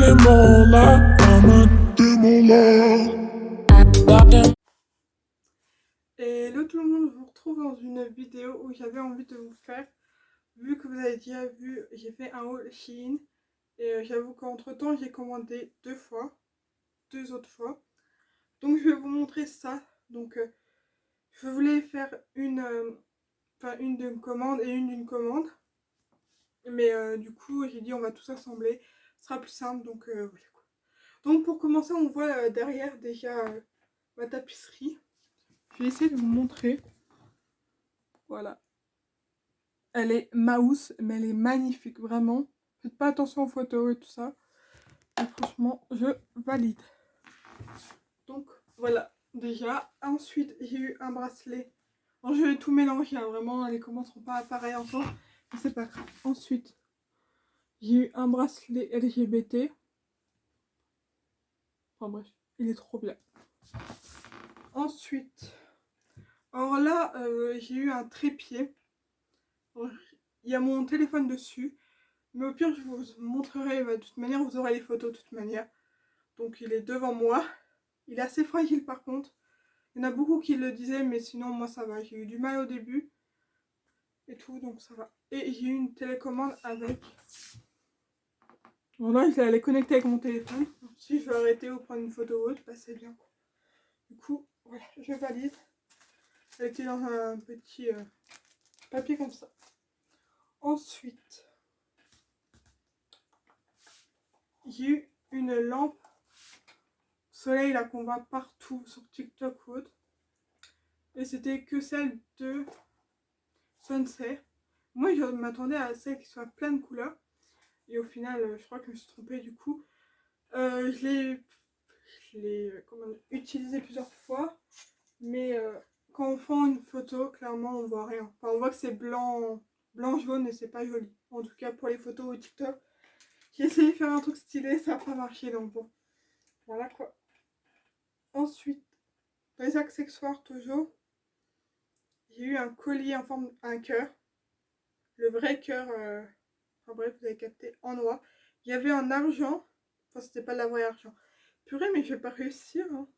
démon là, comme un démon là. Hello tout le monde, je vous retrouve dans une vidéo où j'avais envie de vous faire, vu que vous avez déjà vu, j'ai fait un haul Shein et j'avoue qu'entre temps j'ai commandé deux autres fois. Donc je vais vous montrer ça. Donc je voulais faire une d'une commande et une d'une commande. Mais du coup j'ai dit on va tout assembler, ce sera plus simple donc voilà quoi. Donc pour commencer on voit derrière déjà ma tapisserie. Je vais essayer de vous montrer. Voilà. Elle est mouse, mais elle est magnifique, vraiment. Faites pas attention aux photos et tout ça. Et franchement, je valide. Donc, voilà, déjà. Ensuite, j'ai eu un bracelet. Alors, je vais tout mélanger, hein, vraiment, les commandes seront pas pareilles encore. Mais c'est pas grave. Ensuite, j'ai eu un bracelet LGBT. Enfin bref, il est trop bien. Ensuite, alors là, j'ai eu un trépied. Alors, il y a mon téléphone dessus. Mais au pire, je vous montrerai, de toute manière, vous aurez les photos de toute manière. Donc il est devant moi. Il est assez fragile par contre. Il y en a beaucoup qui le disaient, mais sinon moi ça va. J'ai eu du mal au début et tout, donc ça va. Et j'ai eu une télécommande avec. Bon là, elle est connectée avec mon téléphone. Si je veux arrêter ou prendre une photo ou autre, bah c'est bien. Du coup, voilà, je valide. Elle était dans un petit papier comme ça. Ensuite, j'ai eu une lampe soleil là qu'on voit partout sur TikTok ou autre. Et c'était que celle de Sunset. Moi, je m'attendais à celle qui soit plein de couleurs. Et au final, je crois que je me suis trompée du coup. Je l'ai utilisée plusieurs fois. Mais quand on prend une photo, clairement, on voit rien. Enfin, on voit que c'est blanc, jaune et c'est pas joli. En tout cas, pour les photos au TikTok. J'ai essayé de faire un truc stylé, ça n'a pas marché. Donc bon, voilà quoi. Ensuite, dans les accessoires toujours, j'ai eu un collier en forme d'un cœur. Le vrai cœur, enfin bref, vous avez capté, en noir. Il y avait en argent, enfin c'était pas de la vraie argent. Purée, mais je vais pas réussir. Hein.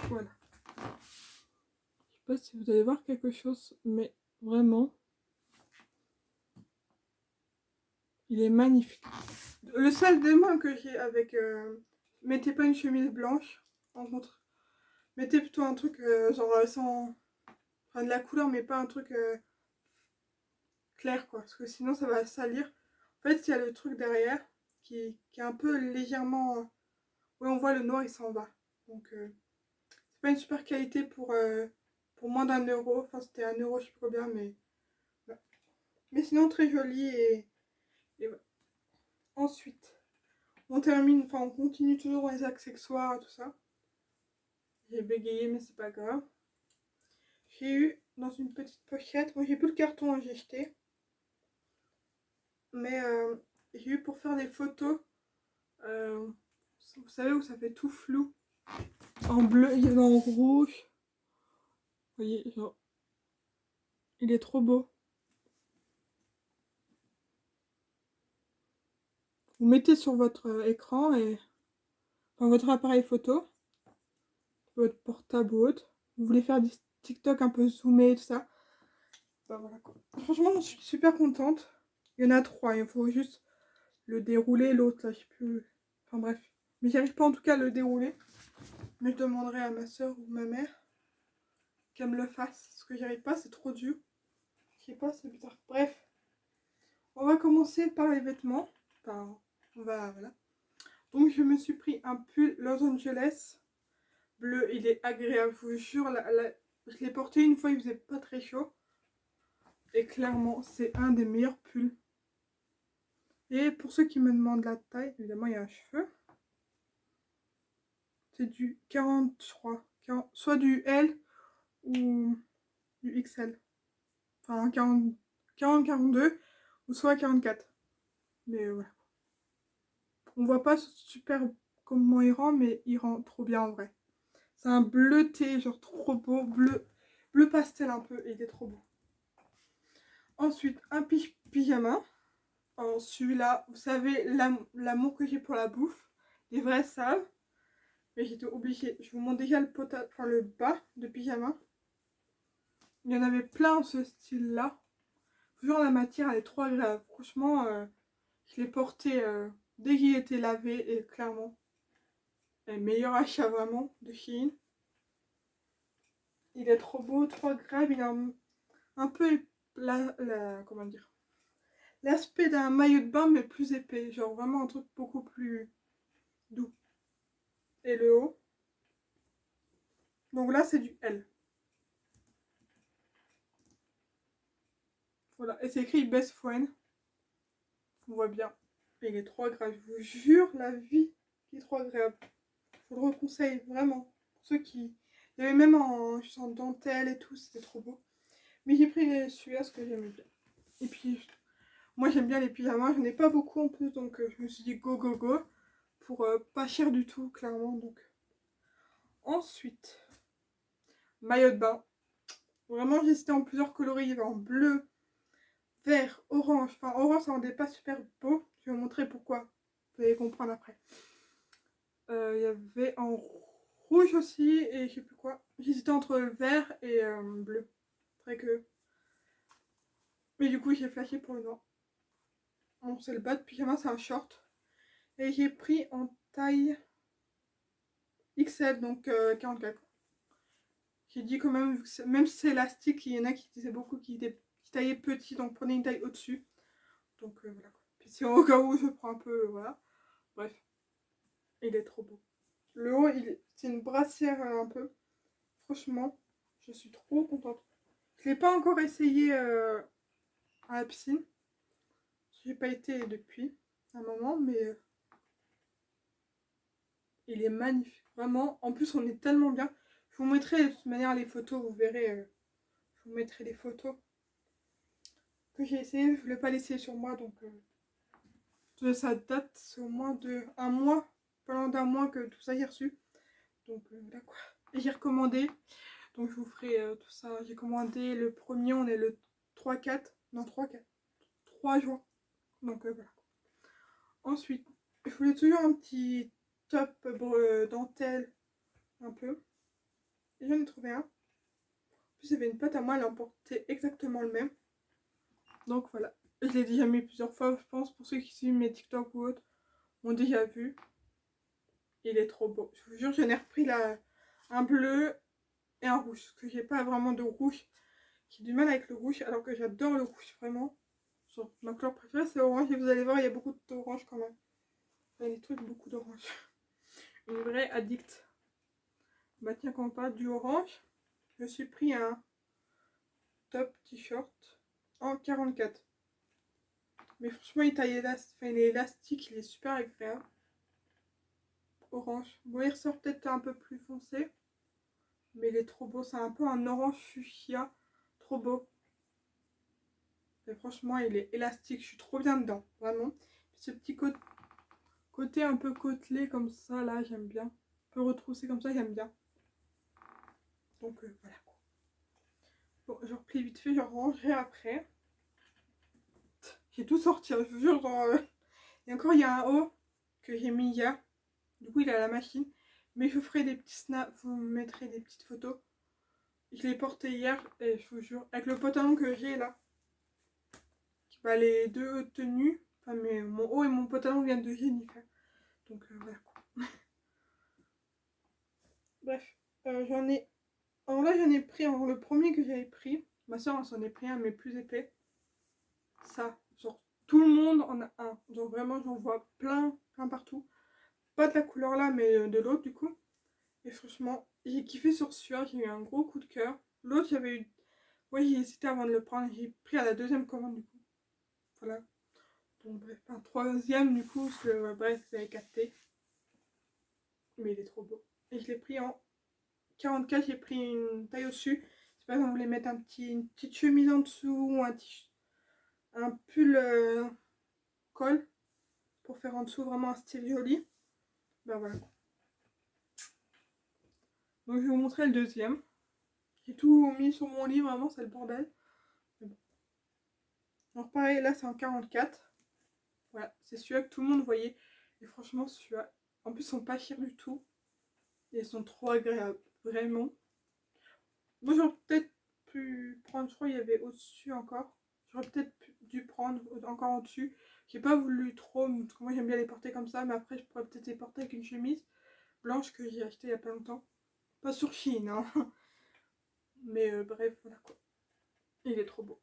Voilà. Je sais pas si vous allez voir quelque chose, mais vraiment, il est magnifique. Le seul démon que j'ai avec, mettez pas une chemise blanche, en contre. Mettez plutôt un truc genre sans, enfin de la couleur, mais pas un truc clair quoi, parce que sinon ça va salir. En fait, il y a le truc derrière qui est un peu légèrement. Oui, on voit le noir, il s'en va. Donc, c'est pas une super qualité pour moins d'1 euro. Enfin, c'était 1 euro, je sais pas combien, mais voilà. Mais sinon, très joli et voilà. Ensuite, on termine, enfin, on continue toujours dans les accessoires et tout ça. J'ai bégayé, mais c'est pas grave. J'ai eu dans une petite pochette, moi j'ai plus le carton, hein, j'ai jeté. Mais j'ai eu pour faire des photos, euh, vous savez où ça fait tout flou. En bleu, il y en a en rouge. Vous voyez, genre, il est trop beau. Vous mettez sur votre écran et enfin, votre appareil photo, votre portable ou autre. Vous voulez faire des TikTok un peu zoomé et tout ça. Bah voilà quoi. Franchement, je suis super contente. Il y en a 3, il faut juste le dérouler. L'autre là, je sais plus. Enfin bref. Mais j'arrive pas en tout cas à le dérouler. Mais je demanderai à ma soeur ou ma mère qu'elle me le fasse. Parce que j'y arrive pas, c'est trop dur. Je sais pas, c'est bizarre. Bref. On va commencer par les vêtements. Enfin, on va. Voilà. Donc je me suis pris un pull Los Angeles bleu, il est agréable, je vous jure, je l'ai porté une fois, il faisait pas très chaud. Et clairement, c'est un des meilleurs pulls. Et pour ceux qui me demandent la taille, évidemment, il y a un cheveu. C'est du 40, je crois. 40, soit du L ou du XL. Enfin, 40-42 ou soit 44. Mais ouais. On voit pas super comment il rend, mais il rend trop bien en vrai. C'est un bleuté, genre trop beau, bleu pastel un peu, et il est trop beau. Ensuite, un pyjama. en celui-là. Vous savez l'amour que j'ai pour la bouffe. Les vrais savent. Mais j'étais obligée. Je vous montre déjà le bas de pyjama. Il y en avait plein ce style-là. Toujours la matière, elle est trop agréable. Franchement, je l'ai porté dès qu'il était lavé et clairement, meilleur achat vraiment de Shein. Il est trop beau, trop agréable. Il a un peu comment dire, l'aspect d'un maillot de bain mais plus épais. Genre vraiment un truc beaucoup plus doux. Et le haut. Donc là, c'est du L. Voilà. Et c'est écrit Best Friend. On voit bien. Et il est trop agréable. Je vous jure, la vie qui est trop agréable. Je vous le reconseille vraiment. Pour ceux qui. Il y avait même en dentelle et tout, c'était trop beau. Mais j'ai pris celui-là parce que j'aimais bien. Et puis, moi j'aime bien les pyjamas. J'en ai pas beaucoup en plus, donc je me suis dit go go go. Pour pas cher du tout, clairement. Donc. Ensuite, maillot de bain. Vraiment, j'ai hésité en plusieurs coloris. Il y avait en bleu, vert, orange. Enfin, orange, ça rendait pas super beau. Je vais vous montrer pourquoi. Vous allez comprendre après. Il y avait en rouge aussi et je sais plus quoi. J'hésitais entre vert et bleu. Très que. Mais du coup, j'ai flashé pour le noir. Bon, c'est le bas de pyjama, c'est un short. Et j'ai pris en taille XL, donc 44. J'ai dit quand même, même si c'est élastique, il y en a qui disaient beaucoup qui taillaient petit, donc prenez une taille au-dessus. Donc voilà. Puis c'est au cas où je prends un peu, voilà. Bref, il est trop beau. Le haut, c'est une brassière un peu. Franchement, je suis trop contente. Je l'ai pas encore essayé à la piscine. J'ai pas été depuis un moment, mais il est magnifique. Vraiment, en plus on est tellement bien. Je vous mettrai de toute manière les photos, vous verrez. Je vous mettrai les photos que j'ai essayé. Je voulais pas laisser sur moi, donc ça date, c'est au moins de un mois, pendant d'un mois que tout ça j'ai reçu. Donc voilà quoi. Et j'ai recommandé. Donc je vous ferai tout ça. J'ai commandé le premier, on est le 3-4. Non 3-4. 3 juin. Donc voilà. Ensuite, je voulais toujours un petit top dentelle un peu. Et j'en ai trouvé un. En plus, il y avait une pote à moi, elle emportait exactement le même. Donc voilà. Je l'ai déjà mis plusieurs fois, je pense, pour ceux qui suivent mes TikTok ou autres, ont déjà vu. Il est trop beau. Je vous jure, j'en ai repris un bleu et un rouge. Parce que j'ai pas vraiment de rouge. J'ai du mal avec le rouge, alors que j'adore le rouge, vraiment. Genre, ma couleur préférée, c'est orange. Et vous allez voir, il y a beaucoup d'orange quand même. Il y a des trucs, beaucoup d'orange. Une vraie addict. Bah tiens, quand on parle du orange, je me suis pris un top t-shirt en 44. Mais franchement, il est élastique, il est super agréable. Orange. Bon, il ressort peut-être un peu plus foncé. Mais il est trop beau. C'est un peu un orange fuchsia. Trop beau. Et franchement, il est élastique. Je suis trop bien dedans. Vraiment. Ce petit côté un peu côtelé comme ça, là, j'aime bien. Un peu retroussé comme ça, j'aime bien. Donc, voilà. Bon, je replie vite fait, je rangerai après. J'ai tout sorti, hein, je vous jure. Et encore, il y a un haut que j'ai mis hier. Du coup, il est à la machine. Mais je vous ferai des petits snaps, vous me mettrez des petites photos. Je l'ai porté hier et je vous jure, avec le pantalon que j'ai là. Bah, les deux tenues, enfin, mon haut et mon pantalon viennent de Jennifer. Donc voilà quoi. Bref, j'en ai. Alors là, j'en ai pris le premier que j'avais pris. Ma soeur s'en est pris un, mais plus épais. Ça, genre tout le monde en a un. Genre vraiment, j'en vois plein, plein partout. Pas de la couleur là, mais de l'autre du coup. Et franchement, j'ai kiffé sur celui-là, j'ai eu un gros coup de cœur. L'autre, j'avais eu. Ouais, j'ai hésité avant de le prendre. J'ai pris à la deuxième commande du coup. Voilà. Donc bref, un troisième du coup, parce que bref, vous avez capté. Mais il est trop beau. Et je l'ai pris en 44, j'ai pris une taille au-dessus. Je sais pas si on voulait mettre une petite chemise en dessous ou un pull col pour faire en dessous vraiment un style joli. Ben voilà. Donc je vais vous montrer le deuxième. J'ai tout mis sur mon lit, vraiment c'est le bordel. Mais bon. Donc pareil, là c'est en 44. Voilà, c'est celui-là que tout le monde voyait. Et franchement, celui-là, en plus, ils sont pas chers du tout. Et ils sont trop agréables, vraiment. Moi, j'aurais peut-être pu prendre, je crois qu'il y avait au-dessus encore. J'aurais peut-être dû prendre encore en dessus. J'ai pas voulu trop, parce que moi j'aime bien les porter comme ça, mais après je pourrais peut-être les porter avec une chemise blanche que j'ai achetée il y a pas longtemps. Pas sur Shein, hein. Mais bref, voilà quoi. Il est trop beau.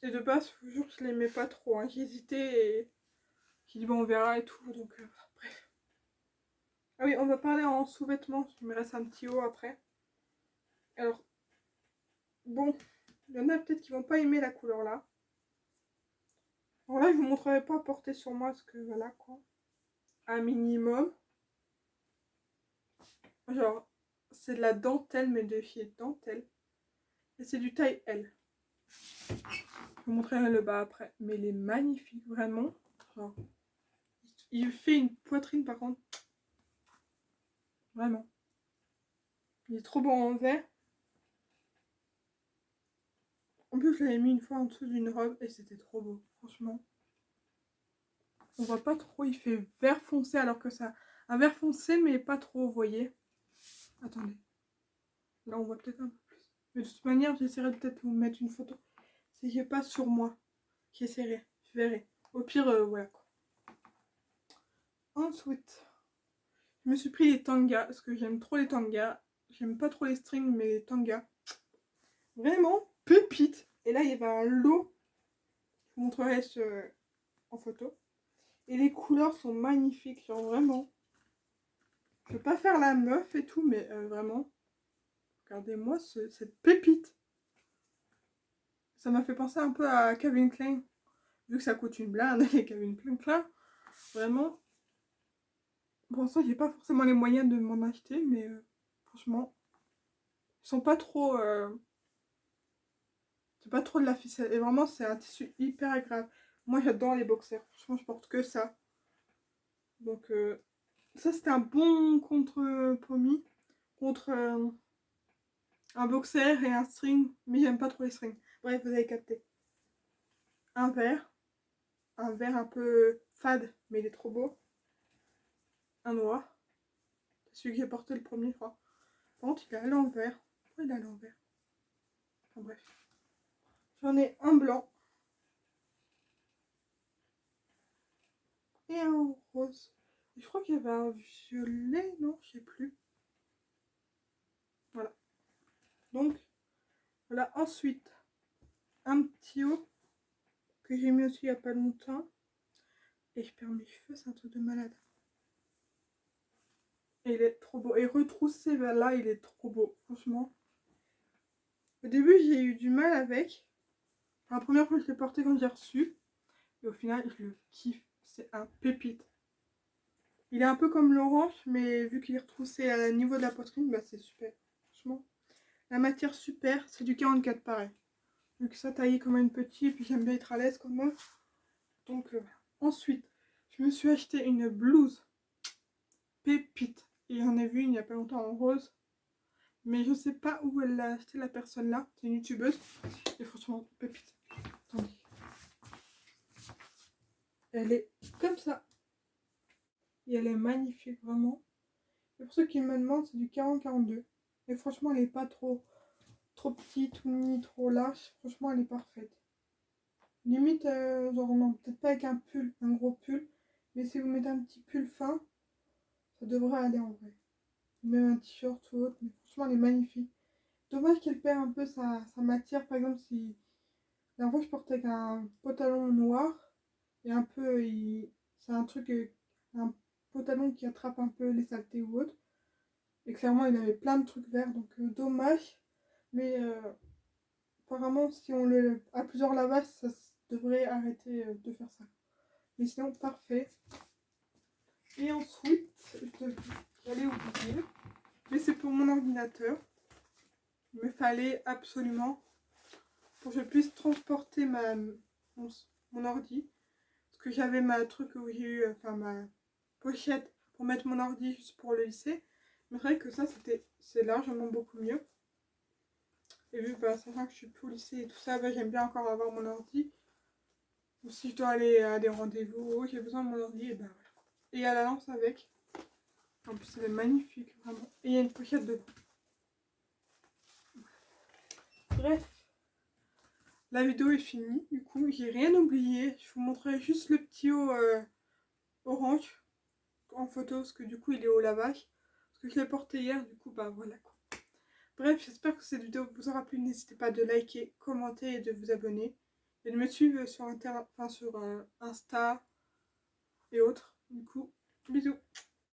Et de base, je vous jure, je l'aimais pas trop. Hein. J'ai hésité et j'ai dit bon, on verra et tout. Donc, bref. Ah oui, on va parler en sous-vêtements. Il me reste un petit haut après. Alors, bon, il y en a peut-être qui vont pas aimer la couleur là. Alors là, je vous montrerai pas porter sur moi parce que voilà quoi. Un minimum. Genre, c'est de la dentelle, mais de chez dentelle. Et c'est du taille L. Je vous montrerai le bas après. Mais il est magnifique, vraiment. Genre, il fait une poitrine par contre. Vraiment. Il est trop beau en vert. En plus, je l'avais mis une fois en dessous d'une robe et c'était trop beau, franchement. On voit pas trop, il fait vert foncé alors que ça... Un vert foncé, mais pas trop, vous voyez. Attendez. Là, on voit peut-être un peu plus. Mais de toute manière, j'essaierai de peut-être vous mettre une photo. Si j'ai pas sur moi, j'essaierai, je verrai. Au pire, voilà quoi. Ensuite, je me suis pris les tangas, parce que j'aime trop les tangas. J'aime pas trop les strings, mais les tangas. Vraiment, pépite. Et là, il y avait un lot. Je vous montrerai en photo. Et les couleurs sont magnifiques, genre vraiment. Je veux pas faire la meuf et tout, mais vraiment. Regardez-moi cette pépite. Ça m'a fait penser un peu à Calvin Klein. Vu que ça coûte une blinde, les Calvin Klein. Vraiment. Pour l'instant, j'ai pas forcément les moyens de m'en acheter, mais franchement, ils sont pas trop... c'est pas trop de la ficelle. Et vraiment, c'est un tissu hyper agréable. Moi, j'adore les boxers. Franchement, je porte que ça. Donc, ça, c'était un bon compromis contre un boxer et un string. Mais j'aime pas trop les strings. Bref, vous avez capté. Un vert. Un vert un peu fade, mais il est trop beau. Un noir. C'est celui que j'ai porté le premier, je crois. Par contre, il est à l'envers. Pourquoi il est à l'envers? Enfin, bref. J'en ai un blanc. Et un rose. Et je crois qu'il y avait un violet, non, je sais plus. Voilà. Donc, voilà. Ensuite, un petit haut que j'ai mis aussi il n'y a pas longtemps. Et je perds mes cheveux, c'est un truc de malade. Et il est trop beau. Et retroussé vers là, il est trop beau, franchement. Au début, j'ai eu du mal avec. Enfin, la première fois que je l'ai porté quand j'ai reçu. Et au final, je le kiffe. C'est un pépite. Il est un peu comme l'orange, mais vu qu'il est retroussé à niveau de la poitrine, bah c'est super. Franchement. La matière super, c'est du 44 pareil. Vu que ça taillé comme une petite, puis j'aime bien être à l'aise quand même. Donc ensuite, je me suis acheté une blouse pépite. Et j'en ai vu une il n'y a pas longtemps en rose. Mais je sais pas où elle l'a acheté la personne là. C'est une youtubeuse. Et franchement, pépite. Attendez. Elle est comme ça. Et elle est magnifique, vraiment. Et pour ceux qui me demandent, c'est du 40-42. Et franchement, elle est pas trop petite ou ni trop large. Franchement, elle est parfaite. Limite, genre non, peut-être pas avec un pull, un gros pull. Mais si vous mettez un petit pull fin, ça devrait aller en vrai. Même un t-shirt ou autre. Mais franchement, elle est magnifique. Dommage qu'elle perd un peu sa matière. Par exemple, si la dernière fois je portais avec un pantalon noir. Et un peu, c'est un truc, un pantalon qui attrape un peu les saletés ou autre. Et clairement, il avait plein de trucs verts. Donc, dommage. Mais apparemment, si on le à plusieurs lavages, ça devrait arrêter de faire ça. Mais sinon, parfait. Et ensuite, j'allais oublier, mais c'est pour mon ordinateur. Il me fallait absolument, pour que je puisse transporter mon ordi, parce que j'avais ma truc où j'ai eu, enfin ma pochette pour mettre mon ordi juste pour le lisser. Mais c'est vrai que ça, c'est largement beaucoup mieux. Et vu, bah, sachant que je suis plus au lycée et tout ça, bah, j'aime bien encore avoir mon ordi. Ou si je dois aller à des rendez-vous, j'ai besoin de mon ordi, et ben voilà. Et il y a la lance avec. En plus, elle est magnifique, vraiment. Et il y a une pochette dedans. Bref, la vidéo est finie. Du coup, j'ai rien oublié. Je vous montrerai juste le petit haut orange en photo, parce que du coup, il est au lavage. Parce que je l'ai porté hier, du coup, bah voilà quoi. Bref, j'espère que cette vidéo vous aura plu. N'hésitez pas de liker, commenter et de vous abonner. Et de me suivre sur Insta et autres. Du coup, bisous.